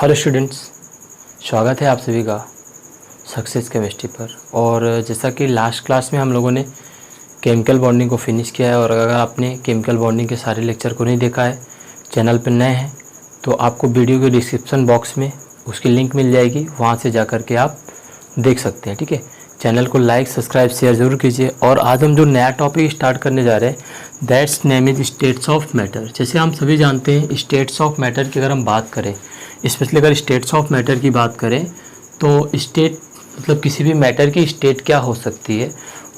Hello students, स्वागत है आप सभी का सक्सेस केमिस्ट्री पर। और जैसा कि लास्ट क्लास में हम लोगों ने केमिकल बॉन्डिंग को फिनिश किया है, और अगर आपने केमिकल बॉन्डिंग के सारे लेक्चर को नहीं देखा है, चैनल पर नए हैं तो आपको वीडियो के डिस्क्रिप्शन बॉक्स में उसकी लिंक मिल जाएगी, वहाँ से जा कर के आप देख सकते हैं। ठीक है, चैनल को लाइक सब्सक्राइब शेयर ज़रूर कीजिए। और आज हम जो नया टॉपिक स्टार्ट करने जा रहे हैं, that's name is states of matter. जैसे हम सभी जानते हैं, स्टेट्स ऑफ मैटर की अगर हम बात करें, स्पेशली अगर स्टेट्स ऑफ मैटर की बात करें तो स्टेट मतलब किसी भी मैटर की स्टेट क्या हो सकती है,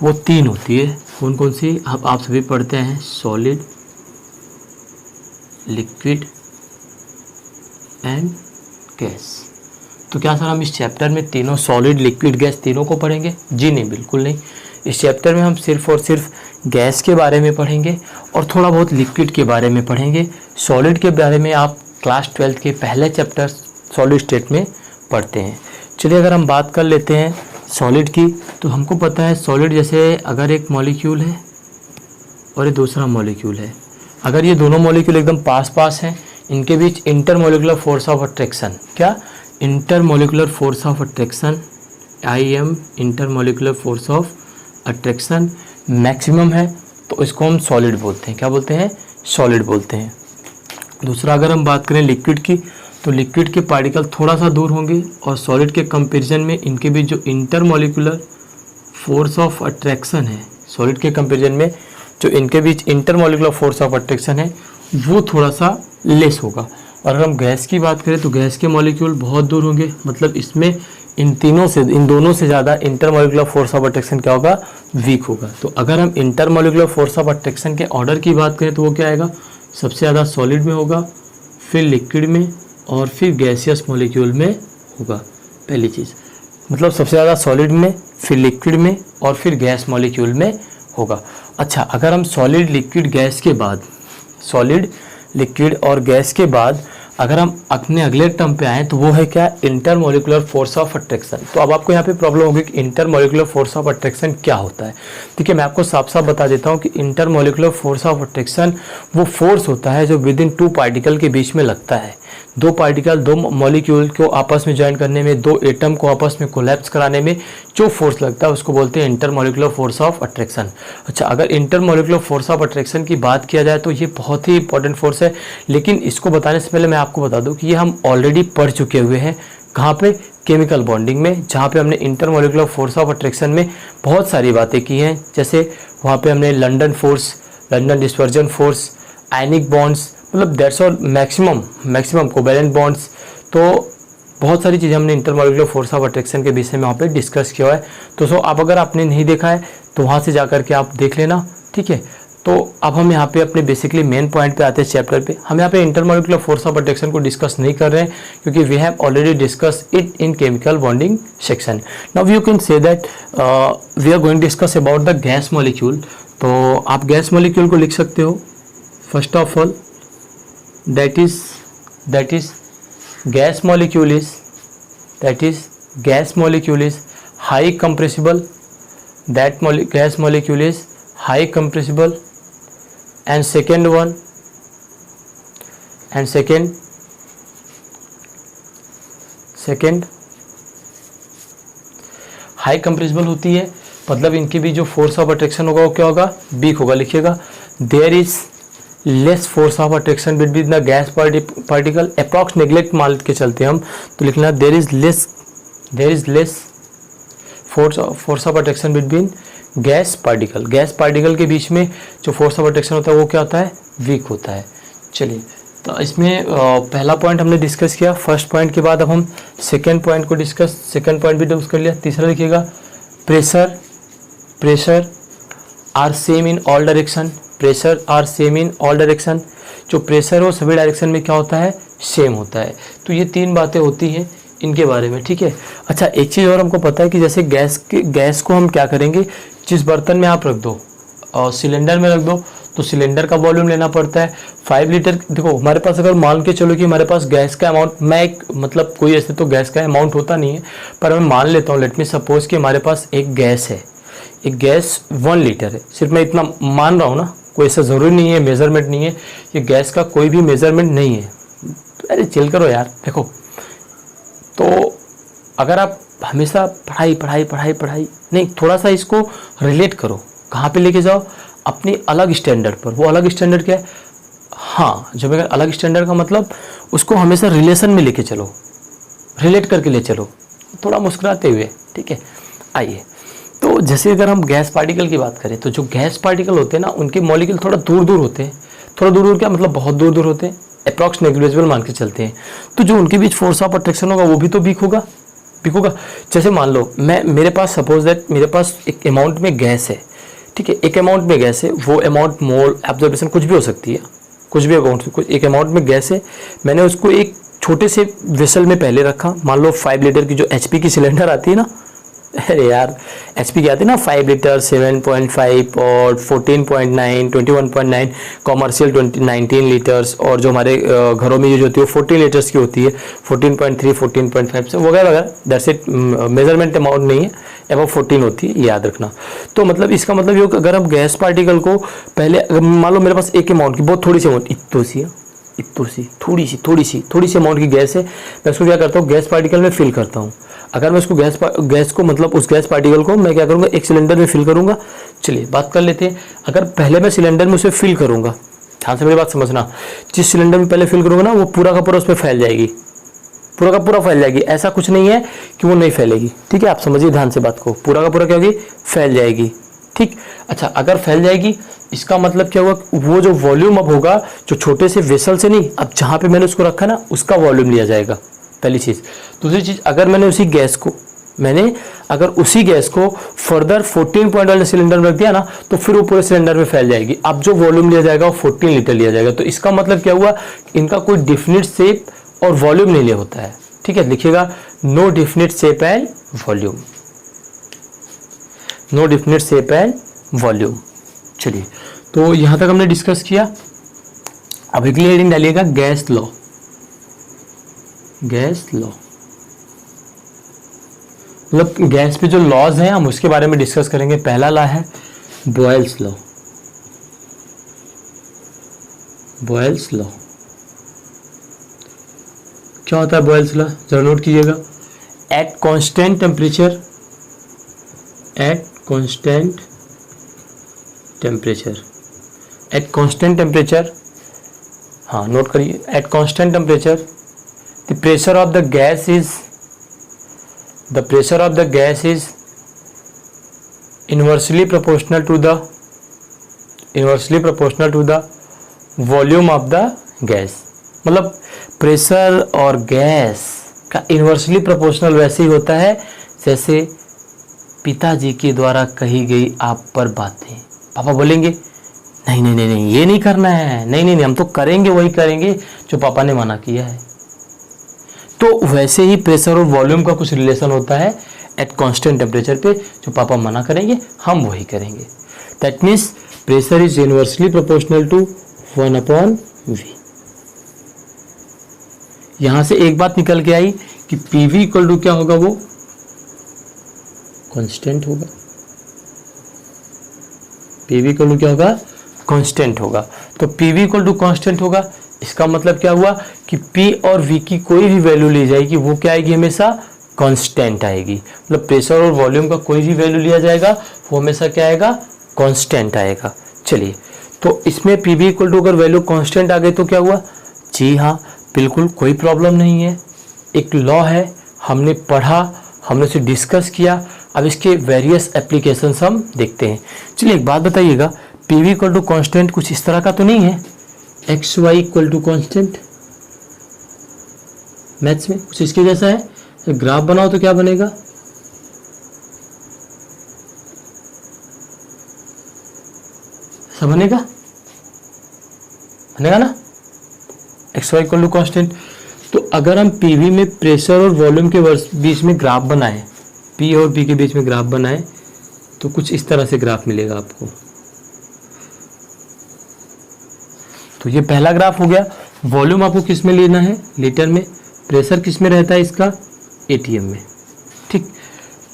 वो तीन होती है। कौन कौन सी आप सभी पढ़ते हैं? Solid, liquid and gas. तो क्या सर हम इस चैप्टर में तीनों सॉलिड, लिक्विड, गैस तीनों को पढ़ेंगे? जी नहीं, बिल्कुल नहीं। इस चैप्टर में हम सिर्फ और सिर्फ गैस के बारे में पढ़ेंगे और थोड़ा बहुत लिक्विड के बारे में पढ़ेंगे। सॉलिड के बारे में आप क्लास 12 के पहले चैप्टर सॉलिड स्टेट में पढ़ते हैं। चलिए अगर हम बात कर लेते हैं सॉलिड की, तो हमको पता है सॉलिड जैसे अगर एक मॉलिक्यूल है और ये दूसरा मॉलिक्यूल है, अगर ये दोनों मॉलिक्यूल एकदम पास पास हैं, इनके बीच इंटरमॉलिक्यूलर फोर्स ऑफ अट्रैक्शन, क्या intermolecular force of attraction, IM intermolecular force of attraction maximum है, तो इसको हम सॉलिड बोलते हैं। क्या बोलते हैं? सॉलिड बोलते हैं। दूसरा अगर हम बात करें लिक्विड की, तो लिक्विड के पार्टिकल थोड़ा सा दूर होंगे और सॉलिड के कंपैरिजन में इनके बीच जो इंटरमॉलिक्यूलर फोर्स ऑफ अट्रैक्शन है, सॉलिड के कंपैरिजन में जो इनके बीच इंटरमॉलिक्यूलर फोर्स ऑफ अट्रैक्शन है वो थोड़ा सा लेस होगा। और अगर हम गैस की बात करें तो गैस के मॉलिक्यूल बहुत दूर होंगे, मतलब इसमें इन दोनों से ज़्यादा इंटरमॉलिक्यूलर फोर्स ऑफ अट्रैक्शन क्या होगा? वीक होगा। तो अगर हम इंटरमॉलिक्यूलर फोर्स ऑफ अट्रैक्शन के ऑर्डर की बात करें तो वो क्या आएगा? सबसे ज़्यादा सॉलिड में होगा, फिर लिक्विड में और फिर गैसियस मॉलिक्यूल में होगा। पहली चीज़ मतलब सबसे ज़्यादा सॉलिड में, फिर लिक्विड में और फिर गैस मॉलिक्यूल में होगा। अच्छा, अगर हम सॉलिड, लिक्विड, गैस के बाद, सॉलिड, लिक्विड और गैस के बाद अगर हम अपने अगले टर्म पे आएँ तो वो है क्या? Intermolecular force of attraction. तो अब आपको यहाँ पे प्रॉब्लम होगी कि इंटरमॉलिक्यूलर फोर्स ऑफ अट्रैक्शन क्या होता है। ठीक है, मैं आपको साफ साफ बता देता हूँ कि इंटरमॉलिक्यूलर फोर्स ऑफ अट्रैक्शन वो फोर्स होता है जो विद इन टू पार्टिकल के बीच में लगता है। दो पार्टिकल, दो मॉलिक्यूल को आपस में ज्वाइन करने में, दो एटम को आपस में कोलैप्स कराने में जो फोर्स लगता है उसको बोलते हैं इंटरमॉलिक्यूलर फोर्स ऑफ अट्रैक्शन। अच्छा, अगर इंटरमॉलिक्यूलर फोर्स ऑफ अट्रैक्शन की बात किया जाए तो ये बहुत ही इंपॉर्टेंट फोर्स है, लेकिन इसको बताने से पहले मैं आपको बता दूं कि ये हम ऑलरेडी पढ़ चुके हुए हैं। कहाँ पे? केमिकल बॉन्डिंग में, जहाँ पे हमने इंटरमॉलिक्यूलर फोर्स ऑफ अट्रैक्शन में बहुत सारी बातें की हैं। जैसे वहाँ पे हमने London force, London dispersion force, ionic bonds, मतलब that's all, maximum covalent bonds, तो बहुत सारी चीज़ें हमने इंटरमॉलिक्यूलर फोर्स ऑफ अट्रैक्शन के विषय में वहाँ पे डिस्कस किया है। तो आप अगर आपने नहीं देखा है तो वहाँ से जा कर के आप देख लेना। ठीक है, तो अब हम यहाँ पे अपने बेसिकली मेन पॉइंट पे आते हैं चैप्टर पे। हम यहाँ पे इंटरमॉलिक्यूलर फोर्स ऑफ अट्रैक्शन को डिस्कस नहीं कर रहे हैं क्योंकि we have already discuss it in chemical bonding section. Now you can say that we are going discuss about the gas molecule. तो आप गैस मॉलिक्यूल को लिख सकते हो, first of all that is gas molecule is high compressible, gas molecule is high compressible, and second high compressible होती है, मतलब इनके भी जो फोर्स ऑफ अट्रैक्शन होगा वो क्या होगा? वीक होगा। लिखिएगा there is less force of attraction between the gas particle. Approx neglect मान के चलते हम तो लिखना there is less force of attraction between gas particle. Gas particle के बीच में जो फोर्स ऑफ अट्रैक्शन होता है वो क्या होता है? वीक होता है। चलिए, तो इसमें पहला पॉइंट हमने डिस्कस किया। फर्स्ट पॉइंट के बाद अब हम सेकेंड पॉइंट को सेकेंड पॉइंट भी डिस्कस कर लिया। तीसरा लिखिएगा pressure are same in all direction. Pressure are same in all direction, जो प्रेशर हो सभी डायरेक्शन में क्या होता है? सेम होता है। तो ये तीन बातें होती हैं इनके बारे में। ठीक है, अच्छा एक चीज़ और हमको पता है कि जैसे गैस को हम क्या करेंगे, जिस बर्तन में आप रख दो और सिलेंडर में रख दो तो सिलेंडर का वॉल्यूम लेना पड़ता है 5 लीटर। देखो हमारे पास अगर मान के चलो कि हमारे पास गैस का अमाउंट, मैं एक मतलब कोई ऐसे तो गैस का अमाउंट होता नहीं है, पर मैं मान लेता हूँ, लेट मी सपोज कि हमारे पास एक गैस है, एक गैस 1 लीटर है। सिर्फ मैं इतना मान रहा हूँ ना, कोई ऐसा ज़रूरी नहीं है, मेज़रमेंट नहीं है, ये गैस का कोई भी मेज़रमेंट नहीं है। अरे चिल करो यार। देखो तो अगर आप हमेशा पढ़ाई पढ़ाई पढ़ाई पढ़ाई नहीं, थोड़ा सा इसको रिलेट करो, कहाँ पे लेके जाओ, अपनी अलग स्टैंडर्ड पर। वो अलग स्टैंडर्ड क्या है? हाँ, जब अगर अलग स्टैंडर्ड का मतलब उसको हमेशा रिलेशन में लेके चलो, रिलेट करके ले चलो, थोड़ा मुस्कुराते हुए, ठीक है। आइए, तो जैसे अगर हम गैस पार्टिकल की बात करें, तो जो गैस पार्टिकल होते हैं ना, उनके मॉलिक्यूल थोड़ा दूर दूर होते हैं। थोड़ा दूर दूर क्या मतलब? बहुत दूर दूर होते हैं, अप्रॉक्स नेग्लिजिबल मान के चलते हैं। तो जो उनके बीच फोर्स ऑफ अट्रैक्शन होगा वो भी तो वीक होगा, वीक होगा। जैसे मान लो मेरे पास सपोज दैट मेरे पास एक अमाउंट में गैस है, ठीक है, एक अमाउंट में गैस है, वो अमाउंट मोल एब्जॉर्प्शन कुछ भी हो सकती है, कुछ भी अमाउंट, कुछ एक अमाउंट में गैस है। मैंने उसको एक छोटे से वेसल में पहले रखा, मान लो 5 लीटर की जो HP की सिलेंडर आती है ना, अरे यार HP की आती है ना 5 लीटर, 7.5 और 14.9, 21.9, कॉमर्शियल 19 लीटर्स, और जो हमारे घरों में यूज होती है 14 लीटर्स की होती है, 14.3, 14.5 से वगैरह वगैरह। दैट्स इट, मेजरमेंट अमाउंट नहीं है, अबव 14 होती है, याद रखना। तो मतलब इसका मतलब ये, अगर हम गैस पार्टिकल को पहले, मान लो मेरे पास एक अमाउंट की बहुत थोड़ी सी अमाउंट, इतनी सी थोड़ी सी अमाउंट की गैस है, मैं उसको क्या करता हूँ, गैस पार्टिकल में फिल करता हूँ। अगर मैं उसको गैस को मतलब उस गैस पार्टिकल को मैं क्या करूँगा, एक सिलेंडर में फिल करूँगा। चलिए बात कर लेते हैं। अगर पहले मैं सिलेंडर में उसे फिल करूँगा, ध्यान से मेरी बात समझना, जिस सिलेंडर में पहले फिल करूँगा ना, वो पूरा का पूरा उस पर फैल जाएगी, पूरा का पूरा फैल जाएगी। ऐसा कुछ नहीं है कि वो नहीं फैलेगी, ठीक है, आप समझिए ध्यान से बात को, पूरा का पूरा क्या होगी, फैल जाएगी, ठीक। अच्छा, अगर फैल जाएगी इसका मतलब क्या हुआ, वो जो वॉल्यूम अब होगा, जो छोटे से वेसल से नहीं, अब जहाँ पे मैंने उसको रखा ना, उसका वॉल्यूम लिया जाएगा, पहली चीज़। दूसरी चीज़, अगर मैंने उसी गैस को फर्दर 14 पॉइंट वाले सिलेंडर में रख दिया ना, तो फिर वो पूरे सिलेंडर में फैल जाएगी। अब जो वॉल्यूम लिया जाएगा वो 14 लीटर लिया जाएगा। तो इसका मतलब क्या हुआ, इनका कोई डिफिनिट शेप और वॉल्यूम नहीं लिया होता है, ठीक है। लिखिएगा no definite shape and volume, no definite shape and volume. चलिए, तो यहां तक हमने डिस्कस किया। अब अगली हेडिंग डालिएगा गैस लॉ। गैस लॉ मतलब गैस पे जो लॉज हैं हम उसके बारे में डिस्कस करेंगे। पहला लॉ है बॉयल्स लॉ। बॉयल्स लॉ क्या होता है? बॉयल्स लॉ जरा नोट कीजिएगा। At constant temperature, at constant temperature, at constant temperature, हाँ नोट करिए, at constant temperature the pressure of the gas is, the pressure of the gas is inversely proportional to the volume of the gas। मतलब pressure और gas का inversely proportional वैसे ही होता है जैसे पिताजी के द्वारा कही गई आप पर बातें। पापा बोलेंगे नहीं नहीं नहीं नहीं ये नहीं करना है, नहीं नहीं नहीं हम तो करेंगे, वही करेंगे जो पापा ने मना किया है। तो वैसे ही प्रेशर और वॉल्यूम का कुछ रिलेशन होता है एट कांस्टेंट टेम्परेचर पे, जो पापा मना करेंगे हम वही करेंगे। That means pressure is inversely proportional to 1/V। यहां से एक बात निकल के आई कि PV इक्वल टू क्या होगा, वो कांस्टेंट होगा। PV इक्वल टू क्या होगा, कांस्टेंट होगा। तो PV इक्वल टू कांस्टेंट होगा, इसका मतलब क्या हुआ कि P और V की कोई भी वैल्यू ली जाएगी वो क्या आएगी, हमेशा कांस्टेंट आएगी। मतलब प्रेशर और वॉल्यूम का कोई भी वैल्यू लिया जाएगा वो हमेशा क्या आएगा, कांस्टेंट आएगा। चलिए, तो इसमें PV इक्वल टू अगर वैल्यू कांस्टेंट आ गई तो क्या हुआ, जी हाँ बिल्कुल कोई प्रॉब्लम नहीं है। एक लॉ है, हमने पढ़ा, हमने उसे डिस्कस किया। अब इसके वेरियस एप्लीकेशंस हम देखते हैं। चलिए एक बात बताइएगा, PV इक्वल टू कांस्टेंट कुछ इस तरह का तो नहीं है, x y equal to constant. Maths में कुछ इसके जैसा है। ग्राफ बनाओ तो क्या बनेगा, ऐसा बनेगा, बनेगा ना, x y equal to constant. तो अगर हम PV में प्रेशर और वॉल्यूम के बीच में ग्राफ बनाए, P और P के बीच में ग्राफ बनाए, तो कुछ इस तरह से ग्राफ मिलेगा आपको। तो ये पहला ग्राफ हो गया। वॉल्यूम आपको किस में लेना है, लीटर में। प्रेशर किस में रहता है इसका, ATM में, ठीक।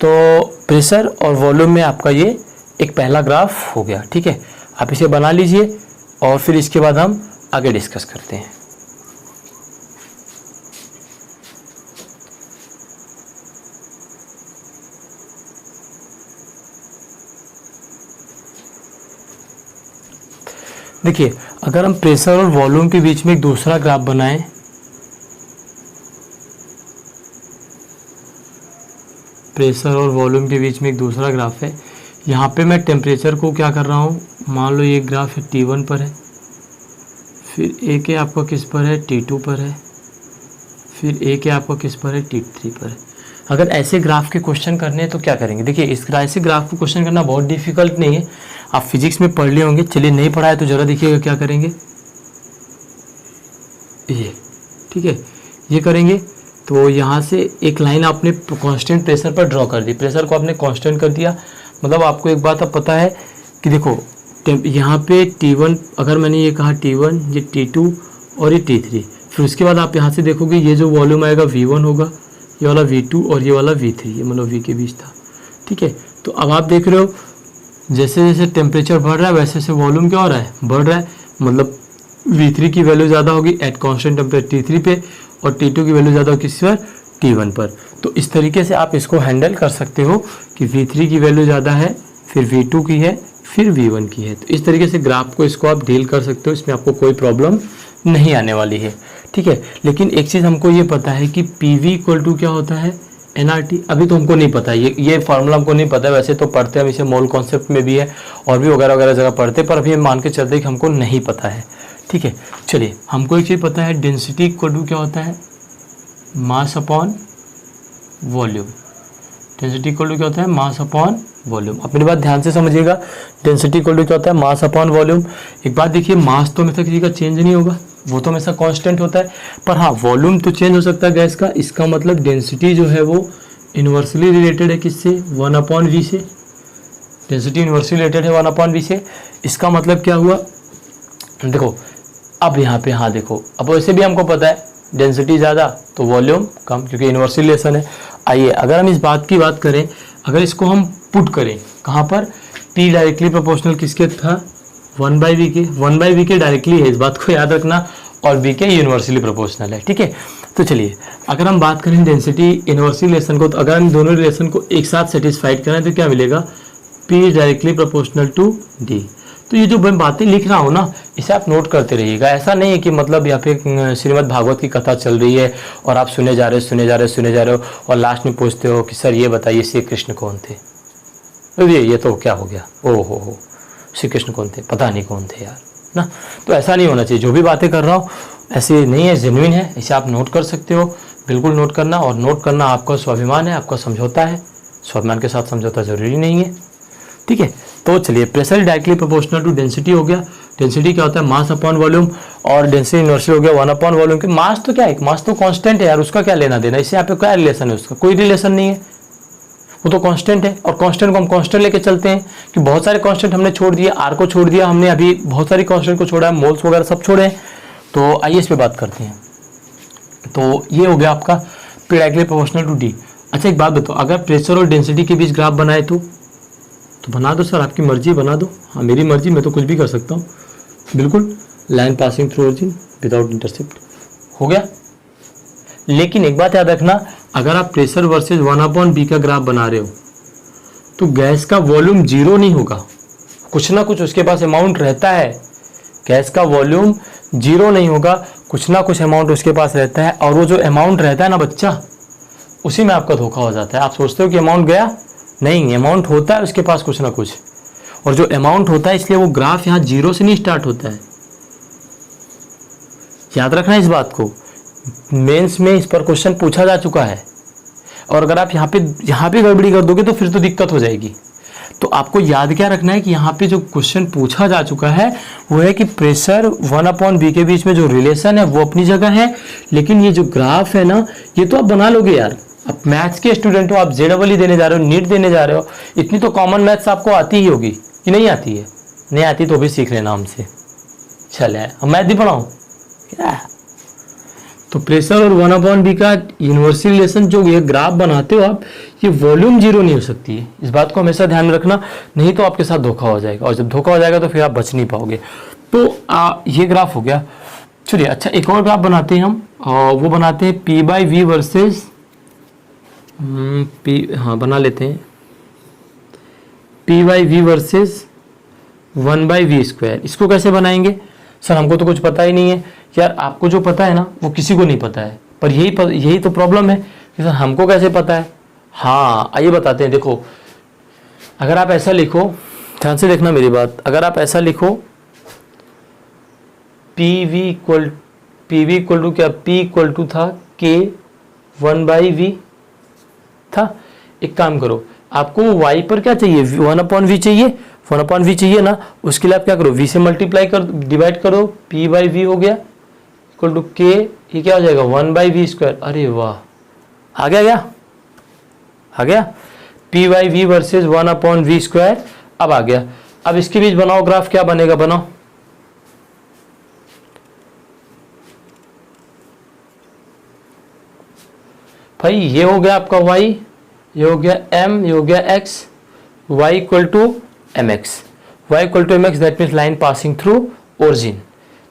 तो प्रेशर और वॉल्यूम में आपका ये एक पहला ग्राफ हो गया, ठीक है। आप इसे बना लीजिए और फिर इसके बाद हम आगे डिस्कस करते हैं। देखिए अगर हम प्रेशर और वॉल्यूम के बीच में एक दूसरा ग्राफ बनाएं, प्रेशर और वॉल्यूम के बीच में एक दूसरा ग्राफ है, यहाँ पे मैं टेम्परेचर को क्या कर रहा हूँ, मान लो ये ग्राफ है T1 पर है, फिर एक है आपका किस पर है, T2 पर है, फिर एक है आपका किस पर है, T3 पर है। अगर ऐसे ग्राफ के क्वेश्चन करने हैं तो क्या करेंगे, देखिए इस ऐसे ग्राफ को क्वेश्चन करना बहुत डिफिकल्ट नहीं है, आप फिजिक्स में पढ़ लिए होंगे। चलिए नहीं पढ़ा है तो ज़रा देखिएगा क्या करेंगे, ये ठीक है, ये करेंगे तो यहाँ से एक लाइन आपने कांस्टेंट प्रेशर पर ड्रॉ कर दी, प्रेशर को आपने कांस्टेंट कर दिया। मतलब आपको एक बात अब पता है कि देखो यहाँ पे T1, अगर मैंने ये कहा T1, ये T2 और ये T3, फिर उसके बाद आप यहाँ से देखोगे ये जो वॉल्यूम आएगा V1 होगा, ये वाला V2 और ये वाला V3, ये मतलब V के बीच था, ठीक है। तो अब आप देख रहे हो जैसे जैसे टेम्परेचर बढ़ रहा है वैसे वैसे वॉल्यूम क्या हो रहा है, बढ़ रहा है। मतलब V3 की वैल्यू ज़्यादा होगी एट कांस्टेंट टेम्परेचर T3 पे, और T2 की वैल्यू ज़्यादा होगी किस पर, T1 पर। तो इस तरीके से आप इसको हैंडल कर सकते हो कि V3 की वैल्यू ज़्यादा है, फिर V2 की है, फिर V1 की है। तो इस तरीके से ग्राफ को इसको आप डील कर सकते हो, इसमें आपको कोई प्रॉब्लम नहीं आने वाली है, ठीक है। लेकिन एक चीज़ हमको ये पता है कि PV इक्वल टू क्या होता है, NRT। अभी तो हमको नहीं पता, ये फार्मूला हमको नहीं पता है, वैसे तो पढ़ते हम इसे मोल कॉन्सेप्ट में भी है और भी वगैरह वगैरह जगह पढ़ते, पर अभी हम मान के चलते कि हमको नहीं पता है, ठीक है। चलिए हमको एक चीज़ पता है, डेंसिटी इक्वल टू क्या होता है, mass upon volume. Density equal to क्या होता है, मास अपॉन वॉल्यूम। अपनी बात ध्यान से समझिएगा, डेंसिटी इक्वल टू क्या होता है, मास अपॉन वॉल्यूम। एक बात देखिए, मास तो हमेशा किसी का चेंज नहीं होगा, वो तो हमेशा कांस्टेंट होता है, पर हाँ वॉल्यूम तो चेंज हो सकता है गैस का। इसका मतलब डेंसिटी जो है वो इन्वर्सली रिलेटेड है किससे, 1/v से। डेंसिटी इन्वर्सली रिलेटेड है 1/v से। इसका मतलब क्या हुआ, देखो अब यहाँ पे हाँ देखो, अब वैसे भी हमको पता है डेंसिटी ज़्यादा तो वॉल्यूम कम, क्योंकि इन्वर्सली रिलेशन है। आइए अगर हम इस बात की बात करें, अगर इसको हम पुट करें कहाँ पर, P डायरेक्टली प्रोपोर्शनल किसके था, 1/v के। 1/v के डायरेक्टली है, इस बात को याद रखना, और v के यूनिवर्सली प्रोपोर्शनल है, ठीक है। तो चलिए अगर हम बात करें डेंसिटी इन्वर्सली रिलेशन को, तो अगर हम दोनों रिलेशन को एक साथ सेटिस्फाइड करें तो क्या मिलेगा, P directly proportional to D। तो ये जो मैं बातें लिख रहा हूँ ना, इसे आप नोट करते रहिएगा। ऐसा नहीं है कि मतलब यहाँ पे श्रीमद् भागवत की कथा चल रही है और आप सुने जा रहे हो और लास्ट में पूछते हो कि सर ये बताइए श्री कृष्ण कौन थे। तो ये तो क्या हो गया, ओ हो श्री कृष्ण कौन थे, पता नहीं कौन थे यार ना। तो ऐसा नहीं होना चाहिए, जो भी बातें कर रहा हूँ ऐसे नहीं है, जेन्युइन है, इसे आप नोट कर सकते हो, बिल्कुल नोट करना। और नोट करना आपका स्वाभिमान है, आपका समझौता है, स्वाभिमान के साथ समझौता जरूरी नहीं है, ठीक है। तो चलिए pressure directly proportional to density हो गया। डेंसिटी क्या होता है, मास अपॉन वॉल्यूम, और डेंसिटी इन्वर्सली हो गया 1/वॉल्यूम के। मास तो क्या है, मास तो कांस्टेंट है यार, उसका क्या लेना देना, इससे यहाँ पे क्या रिलेशन है, उसका कोई रिलेशन नहीं है, वो तो कांस्टेंट है। और कांस्टेंट को हम कांस्टेंट लेके चलते हैं कि बहुत सारे कांस्टेंट हमने छोड़ दिए, आर को छोड़ दिया हमने, अभी बहुत सारी कांस्टेंट को छोड़ा है, मोल्स वगैरह सब छोड़े हैं। तो आइए इस पर बात करते हैं। तो ये हो गया आपका P directly proportional to D। अच्छा एक बात बताओ, अगर प्रेशर और डेंसिटी के बीच ग्राफ बनाए तो बना दो सर, आपकी मर्जी बना दो। हाँ मेरी मर्जी, मैं तो कुछ भी कर सकता हूँ, बिल्कुल। Line passing through origin without intercept हो गया। लेकिन एक बात याद रखना, अगर आप प्रेशर वर्सेस 1/b का ग्राफ बना रहे हो तो गैस का वॉल्यूम जीरो नहीं होगा, कुछ ना कुछ उसके पास अमाउंट रहता है। गैस का वॉल्यूम जीरो नहीं होगा, कुछ ना कुछ अमाउंट उसके पास रहता है, और वो जो अमाउंट रहता है ना बच्चा, उसी में आपका धोखा हो जाता है। आप सोचते हो कि अमाउंट गया, नहीं, अमाउंट होता है उसके पास कुछ ना कुछ, और जो अमाउंट होता है इसलिए वो ग्राफ यहाँ जीरो से नहीं स्टार्ट होता है। याद रखना इस बात को, मेंस में इस पर क्वेश्चन पूछा जा चुका है, और अगर आप यहाँ पे गड़बड़ी कर दोगे तो फिर तो दिक्कत हो जाएगी। तो आपको याद क्या रखना है कि यहाँ पे जो क्वेश्चन पूछा जा चुका है वो है कि प्रेशर 1/b के बीच में जो रिलेशन है वो अपनी जगह है, लेकिन ये जो ग्राफ है ना, ये तो आप बना लोगे यार। आप मैथ्स के स्टूडेंट हो, आप JEE देने जा रहे हो, नीट देने जा रहे हो, इतनी तो कॉमन मैथ्स आपको आती ही होगी कि नहीं आती है। नहीं आती तो भी सीख लेना हमसे, चल है हम मैथ भी पढ़ाऊँ क्या। तो प्रेशर और 1/b का यूनिवर्सल रिलेशन जो ये ग्राफ बनाते हो आप, ये वॉल्यूम जीरो नहीं हो सकती है, इस बात को हमेशा ध्यान रखना, नहीं तो आपके साथ धोखा हो जाएगा, और जब धोखा हो जाएगा तो फिर आप बच नहीं पाओगे। तो ये ग्राफ हो गया। चलिए अच्छा एक और ग्राफ बनाते हैं हम, वो बनाते हैं P/V वर्सेस P, हाँ बना लेते हैं P/V वर्सेस 1/v²। इसको कैसे बनाएंगे सर, हमको तो कुछ पता ही नहीं है। यार आपको जो पता है ना वो किसी को नहीं पता है, पर यही तो प्रॉब्लम है कि सर हमको कैसे पता है। हाँ आइए बताते हैं। देखो अगर आप ऐसा लिखो, ध्यान से देखना मेरी बात, अगर आप ऐसा लिखो पी वी इक्वल टू क्या, P इक्वल टू था K 1/v था। एक काम करो, आपको y पर क्या चाहिए, 1/v चाहिए, 1/v चाहिए ना, उसके लिए आप क्या करो, v से मल्टीप्लाई कर, डिवाइड करो, p/v हो गया इक्वल टू k, ये क्या हो जाएगा 1/v²। अरे वाह, आ गया p/v वर्सेस 1/v²। अब आ गया। अब इसके बीच बनाओ ग्राफ, क्या बनेगा, बनाओ। भाई ये हो गया आपका y, ये हो गया m, ये हो गया x, y equal to m x, y equal to m x, that means line passing through origin.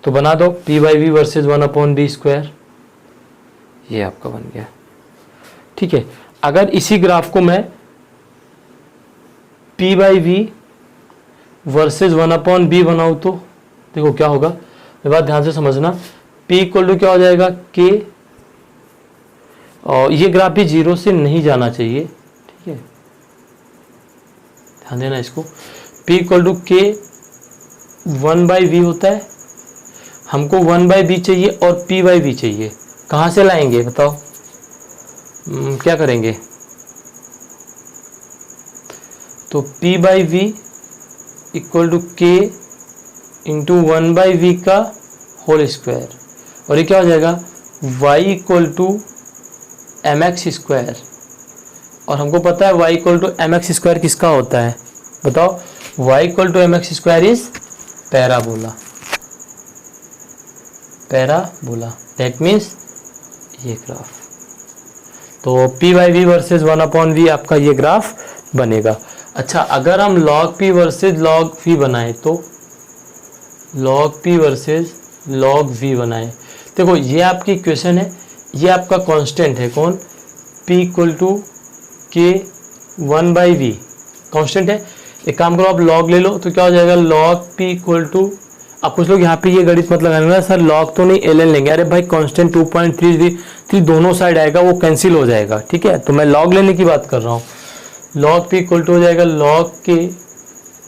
तो बना दो p/v वर्सेज 1/v², ये आपका बन गया। ठीक है, अगर इसी ग्राफ को मैं p/v वर्सेज 1/b बनाऊँ तो देखो क्या होगा, ये बात ध्यान से समझना। p इक्वल टू क्या हो जाएगा k, और ये ग्राफ भी 0 से नहीं जाना चाहिए, ठीक है, ध्यान देना इसको। p equal to k 1/v होता है, हमको 1/b चाहिए और p/v चाहिए। कहाँ से लाएंगे बताओ, क्या करेंगे, तो p/v equal to k into 1/v का होल स्क्वायर, और ये क्या हो जाएगा y इक्वल टू mx²। और हमको पता है y इक्वल टू mx² किसका होता है, बताओ, y equal to mx² is parabola, that means ये ग्राफ। तो p/v वर्सेज 1/v आपका ये ग्राफ बनेगा। अच्छा, अगर हम log p versus log v बनाएं तो log p versus log v बनाएं, देखो ये आपकी इक्वेशन है, ये आपका कांस्टेंट है, कौन, p equal to k 1/v constant है। एक काम करो, आप log ले लो, तो क्या हो जाएगा log p इक्वल टू, आप कुछ लोग यहाँ पे ये गणित मत लगाएंगे सर log तो नहीं ln लेंगे, अरे भाई कांस्टेंट 2.33 दोनों साइड आएगा, वो कैंसिल हो जाएगा, ठीक है, तो मैं log लेने की बात कर रहा हूँ। log p इक्वल टू हो जाएगा log k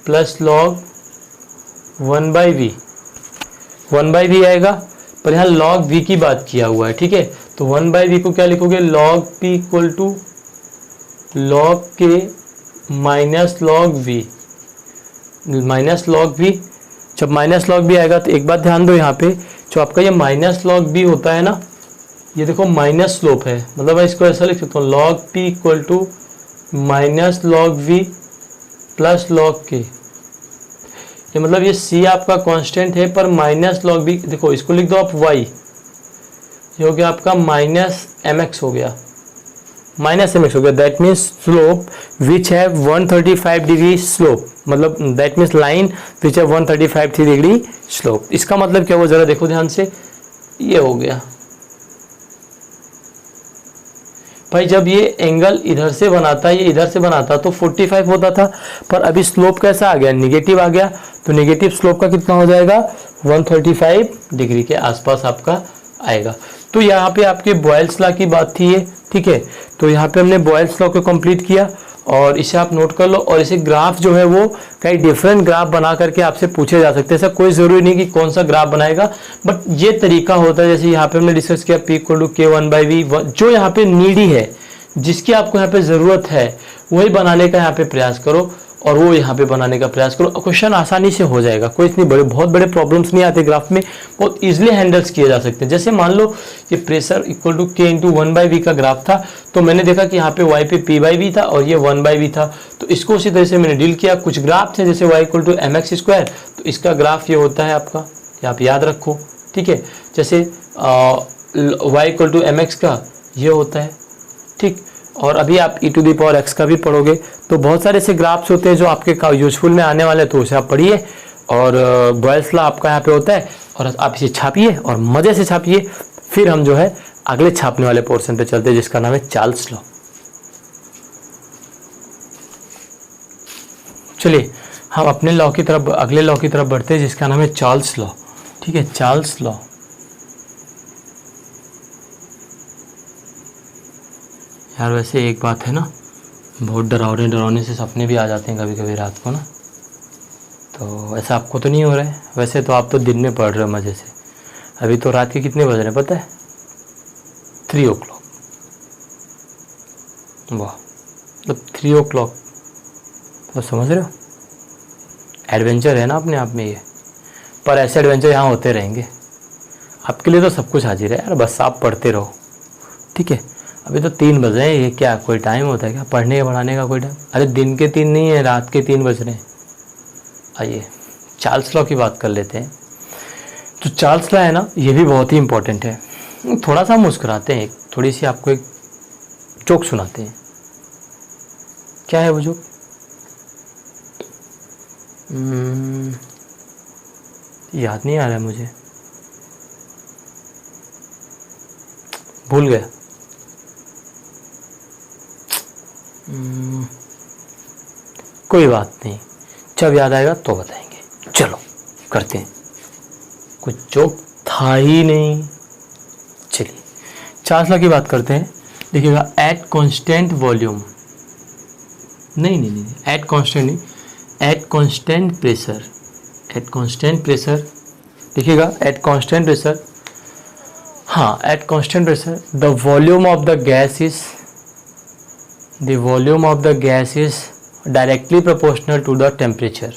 plus log 1/v आएगा, पर यहाँ log v की बात किया हुआ है, ठीक है, तो 1/v को क्या लिखोगे, log p equal to log k minus log v। जब माइनस log v आएगा तो एक बात ध्यान दो, यहाँ पे जो आपका ये माइनस log v होता है ना, ये देखो माइनस स्लोप है, मतलब मैं इसको ऐसा लिख सकता हूँ log p equal to minus log v plus log k। ये मतलब ये c आपका कांस्टेंट है, पर माइनस log v, देखो इसको लिख दो आप y, ये हो गया आपका माइनस mx हो गया, दैट मीन्स स्लोप विच है 135 डिग्री स्लोप, मतलब दैट मीन्स लाइन विच है 135 डिग्री स्लोप। इसका मतलब क्या हुआ, जरा देखो ध्यान से, ये हो गया भाई, जब ये एंगल इधर से बनाता, ये इधर से बनाता तो 45 होता था, पर अभी स्लोप कैसा आ गया, निगेटिव आ गया, तो निगेटिव स्लोप का कितना हो जाएगा 135 डिग्री के आसपास आपका आएगा। तो यहाँ पे आपके बॉयल्स लॉ की बात थी ये, ठीक है, तो यहाँ पे हमने बॉयल्स लॉ को कंप्लीट किया, और इसे आप नोट कर लो। और इसे ग्राफ जो है वो कई डिफरेंट ग्राफ बना करके आपसे पूछे जा सकते हैं, ऐसा कोई ज़रूरी नहीं कि कौन सा ग्राफ बनाएगा, बट ये तरीका होता है। जैसे यहाँ पे हमने डिस्कस किया p equal to k 1/v, जो यहाँ पे नीडी है, जिसकी आपको यहाँ पे ज़रूरत है, वही बनाने का यहाँ पे प्रयास करो, और वो यहाँ पे बनाने का प्रयास करो, क्वेश्चन आसानी से हो जाएगा, कोई इतनी बहुत बड़े प्रॉब्लम्स नहीं आते ग्राफ में, बहुत इजीली हैंडल्स किए जा सकते हैं। जैसे मान लो ये pressure equal to k into 1/v का ग्राफ था, तो मैंने देखा कि यहाँ पे y पे p/v था और ये 1/v था, तो इसको उसी तरह से मैंने डील किया। कुछ ग्राफ थे जैसे y इक्वल टू mx², तो इसका ग्राफ ये होता है आपका, ये आप याद रखो, ठीक है, जैसे y इक्वल टू mx का ये होता है, ठीक। और अभी आप e⁻x का भी पढ़ोगे, तो बहुत सारे ऐसे ग्राफ्स होते हैं जो आपके यूजफुल में आने वाले हैं, तो उसे आप पढ़िए। और बॉयल्स लॉ आपका यहाँ पे होता है, और आप इसे छापिए और मज़े से छापिए। फिर हम जो है अगले छापने वाले पोर्शन पे चलते हैं, जिसका नाम है चार्ल्स लॉ। चलिए हम अपने लॉ की तरफ, अगले लॉ की तरफ बढ़ते हैं जिसका नाम है चार्ल्स लॉ। ठीक है, चार्ल्स लॉ। यार वैसे एक बात है ना, बहुत डरावने डरावने से सपने भी आ जाते हैं कभी कभी रात को ना, तो ऐसा आपको तो नहीं हो रहा है? वैसे तो आप तो दिन में पढ़ रहे हो मज़े से। अभी तो रात के कितने बज रहे हैं पता है? 3 o'clock। वाह, मतलब 3 o'clock, तो समझ रहे हो एडवेंचर है ना अपने आप में ये। पर ऐसे एडवेंचर यहाँ होते रहेंगे, आपके लिए तो सब कुछ हाजिर है यार, बस आप पढ़ते रहो। ठीक है, अभी तो 3 बज रहे हैं, ये क्या कोई टाइम होता है क्या पढ़ने या पढ़ाने का कोई टाइम? अरे दिन के 3 नहीं है, रात के 3 बज रहे हैं। आइए चार्ल्स लॉ की बात कर लेते हैं। तो चार्ल्स लॉ है ना, ये भी बहुत ही इंपॉर्टेंट है। थोड़ा सा मुस्कुराते हैं, थोड़ी सी आपको एक जोक सुनाते हैं। क्या है वो जोक? याद नहीं आ रहा है मुझे, भूल गया। कोई बात नहीं, जब याद आएगा तो बताएंगे। चलो करते हैं, कुछ जोक था ही नहीं। चलिए चार्ल्स लॉ की बात करते हैं। देखिएगा, एट कांस्टेंट वॉल्यूम, नहीं, एट कांस्टेंट नहीं, at constant pressure, at constant pressure. देखिएगा, एट कांस्टेंट प्रेशर, हाँ at constant pressure the volume of the gas is, the volume of the gas is directly proportional to the temperature.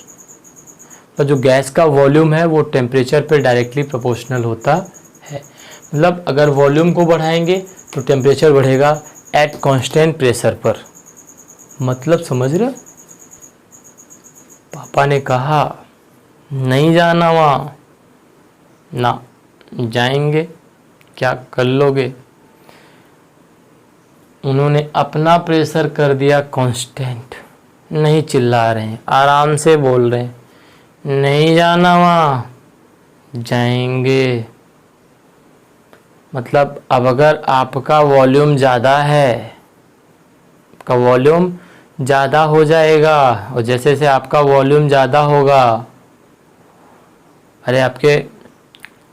तो जो gas का volume है वो temperature पर directly proportional होता है। मतलब अगर वॉल्यूम को बढ़ाएंगे तो टेम्परेचर बढ़ेगा एट कांस्टेंट प्रेशर पर। मतलब समझ रहे? पापा ने कहा नहीं जाना वहाँ, ना जाएंगे, क्या कर लोगे? उन्होंने अपना प्रेशर कर दिया कांस्टेंट, नहीं चिल्ला रहे हैं, आराम से बोल रहे हैं, नहीं जाना वहाँ, जाएंगे। मतलब अब अगर आपका वॉल्यूम ज़्यादा है, आपका वॉल्यूम ज़्यादा हो जाएगा, और जैसे जैसे आपका वॉल्यूम ज़्यादा होगा, अरे आपके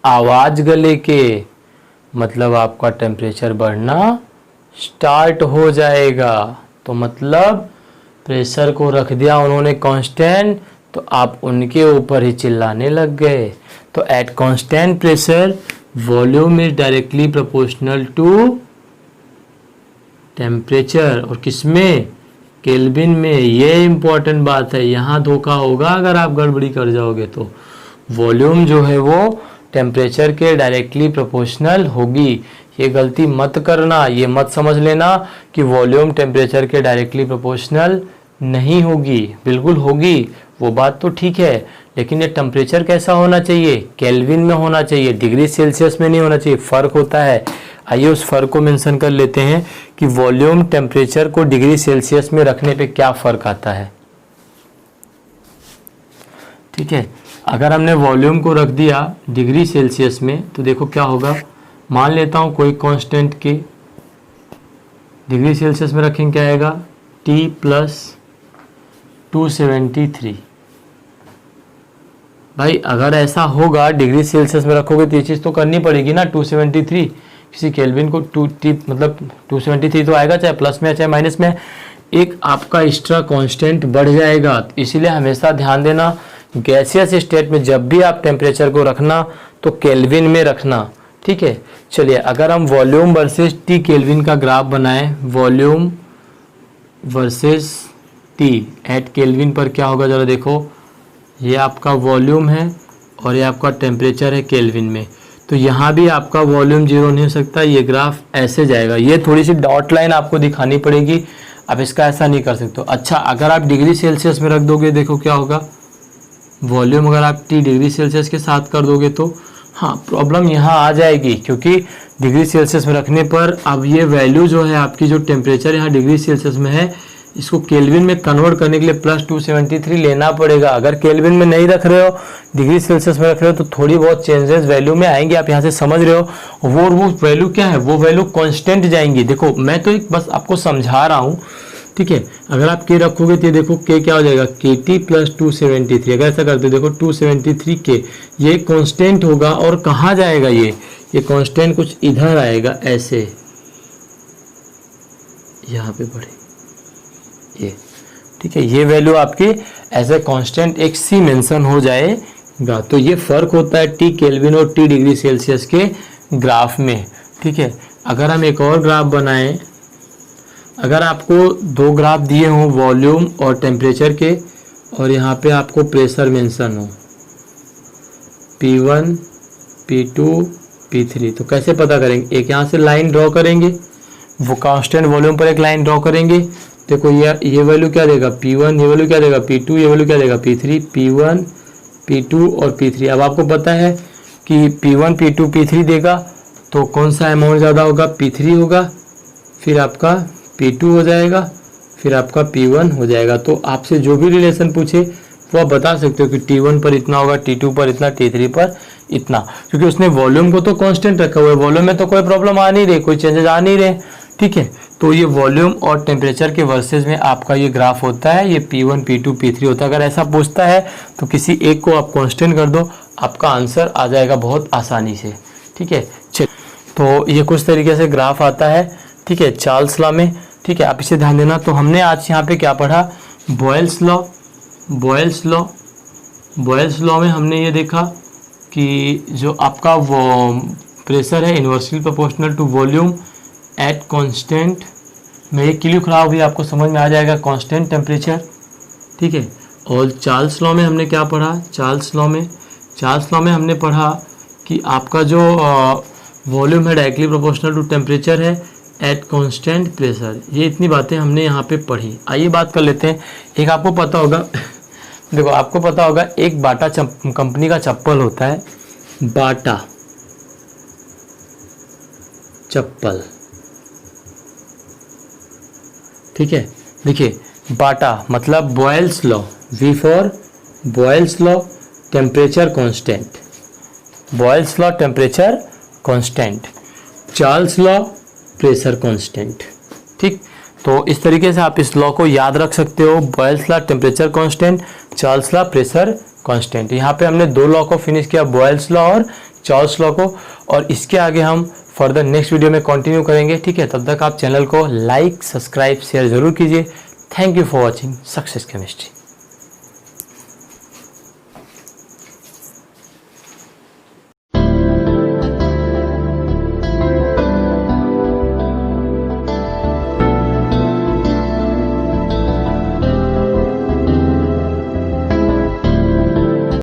आवाज़ गले के, मतलब आपका टेम्परेचर बढ़ना स्टार्ट हो जाएगा। तो मतलब प्रेशर को रख दिया उन्होंने कांस्टेंट, तो आप उनके ऊपर ही चिल्लाने लग गए। तो at constant pressure volume is directly proportional to temperature, और किसमें? केल्विन में। ये इंपॉर्टेंट बात है, यहाँ धोखा होगा अगर आप गड़बड़ी कर जाओगे तो। वॉल्यूम जो है वो टेम्परेचर के डायरेक्टली प्रोपोर्शनल होगी, ये गलती मत करना। ये मत समझ लेना कि वॉल्यूम टेम्परेचर के डायरेक्टली प्रोपोर्शनल नहीं होगी, बिल्कुल होगी, वो बात तो ठीक है, लेकिन ये टेम्परेचर कैसा होना चाहिए? केल्विन में होना चाहिए, डिग्री सेल्सियस में नहीं होना चाहिए, फ़र्क होता है। आइए उस फ़र्क को मेंशन कर लेते हैं कि वॉल्यूम टेम्परेचर को डिग्री सेल्सियस में रखने पे क्या फ़र्क आता है। ठीक है, अगर हमने वॉल्यूम को रख दिया डिग्री सेल्सियस में तो देखो क्या होगा। मान लेता हूँ कोई कांस्टेंट के डिग्री सेल्सियस में रखेंगे, क्या आएगा? T + 273। भाई अगर ऐसा होगा डिग्री सेल्सियस में रखोगे तो ये चीज़ तो करनी पड़ेगी ना। 273 किसी केल्विन को 2T मतलब 273 तो आएगा, चाहे प्लस में चाहे माइनस में, एक आपका एक्स्ट्रा कांस्टेंट बढ़ जाएगा। इसीलिए हमेशा ध्यान देना, गैसियस स्टेट में जब भी आप टेम्परेचर को रखना तो केल्विन में रखना। ठीक है, चलिए अगर हम वॉल्यूम वर्सेस टी केल्विन का ग्राफ बनाएं, volume versus T at kelvin पर क्या होगा ज़रा देखो। ये आपका वॉल्यूम है और ये आपका टेम्परेचर है केल्विन में, तो यहाँ भी आपका वॉल्यूम जीरो नहीं हो सकता, ये ग्राफ ऐसे जाएगा। ये थोड़ी सी डॉट लाइन आपको दिखानी पड़ेगी, आप इसका ऐसा नहीं कर सकते। अच्छा अगर आप डिग्री सेल्सियस में रख दोगे, देखो क्या होगा, वॉल्यूम अगर आप टी डिग्री सेल्सियस के साथ कर दोगे तो हाँ प्रॉब्लम यहाँ आ जाएगी, क्योंकि डिग्री सेल्सियस में रखने पर अब ये वैल्यू जो है आपकी, जो टेम्परेचर यहाँ डिग्री सेल्सियस में है, इसको केल्विन में कन्वर्ट करने के लिए प्लस 273 लेना पड़ेगा। अगर केल्विन में नहीं रख रहे हो, डिग्री सेल्सियस में रख रहे हो, तो थोड़ी बहुत चेंजेस वैल्यू में आएंगे, आप यहाँ से समझ रहे हो। वो वैल्यू क्या है, वो वैल्यू कांस्टेंट जाएंगी। देखो मैं तो एक बस आपको समझा रहा हूँ, ठीक है। अगर आप के रखोगे तो ये देखो के क्या हो जाएगा, के टी प्लस 273। अगर ऐसा करते देखो 273 के, ये कांस्टेंट होगा और कहाँ जाएगा, ये कांस्टेंट कुछ इधर आएगा ऐसे, यहाँ पे बढ़े ये, ठीक है। ये वैल्यू आपकी ऐसे कांस्टेंट एक सी मेंशन हो जाएगा। तो ये फर्क होता है टी केल्विन और टी डिग्री सेल्सियस के ग्राफ में, ठीक है। अगर हम एक और ग्राफ बनाएं, अगर आपको दो ग्राफ दिए हों वॉल्यूम और टेम्परेचर के, और यहाँ पे आपको प्रेशर मेंशन हो P1 P2 P3, तो कैसे पता करेंगे, एक यहाँ से लाइन ड्रॉ करेंगे, वो कांस्टेंट वॉल्यूम पर एक लाइन ड्रॉ करेंगे। देखो ये वैल्यू क्या देगा P1, ये वैल्यू क्या देगा P2, ये वैल्यू क्या देगा P3, P1 P2 और P3। अब आपको पता है कि P1 P2 P3 देगा तो कौन सा अमाउंट ज़्यादा होगा, P3 होगा, फिर आपका P2 हो जाएगा, फिर आपका P1 हो जाएगा। तो आपसे जो भी रिलेशन पूछे वो आप बता सकते हो कि T1 पर इतना होगा, T2 पर इतना, T3 पर इतना, क्योंकि उसने वॉल्यूम को तो कांस्टेंट रखा हुआ है, वॉल्यूम में तो कोई प्रॉब्लम आ नहीं रही, कोई चेंजेस आ नहीं रहे, ठीक है। तो ये वॉल्यूम और टेम्परेचर के वर्सेस में आपका ये ग्राफ होता है, ये P1 P2 P3 होता है। अगर ऐसा पूछता है तो किसी एक को आप कांस्टेंट कर दो, आपका आंसर आ जाएगा बहुत आसानी से, ठीक है। तो ये कुछ तरीके से ग्राफ आता है, ठीक है, चार्ल्स लॉ में, ठीक है। आप इसे ध्यान देना। तो हमने आज यहाँ पे क्या पढ़ा, बॉयल्स लॉ। बॉयल्स लॉ में हमने ये देखा कि जो आपका वो प्रेशर है inversely proportional to volume at constant, मैं ये क्यों लिख रहा हूँ भी आपको समझ में आ जाएगा, कांस्टेंट टेम्परेचर, ठीक है। और चार्ल्स लॉ में हमने क्या पढ़ा, चार्ल्स लॉ में हमने पढ़ा कि आपका जो वॉल्यूम है डायरेक्टली प्रोपोर्शनल टू टेम्परेचर है एट कांस्टेंट प्रेशर। ये इतनी बातें हमने यहाँ पे पढ़ी। आइए बात कर लेते हैं, एक आपको पता होगा देखो आपको पता होगा एक बाटा कंपनी का चप्पल होता है, बाटा चप्पल, ठीक है। देखिए बाटा मतलब Boyle's law, we for Boyle's law, temperature constant, Boyle's law temperature constant, Charles law pressure constant, ठीक। तो इस तरीके से आप इस लॉ को याद रख सकते हो, boils law temperature constant, Charles law pressure constant. यहाँ पे हमने दो लॉ को फिनिश किया, बॉयल्स लॉ और चार्ल्स लॉ को, और इसके आगे हम फर्दर नेक्स्ट वीडियो में कंटिन्यू करेंगे, ठीक है। तब तक आप चैनल को लाइक, सब्सक्राइब, शेयर जरूर कीजिए। Thank you for watching success chemistry.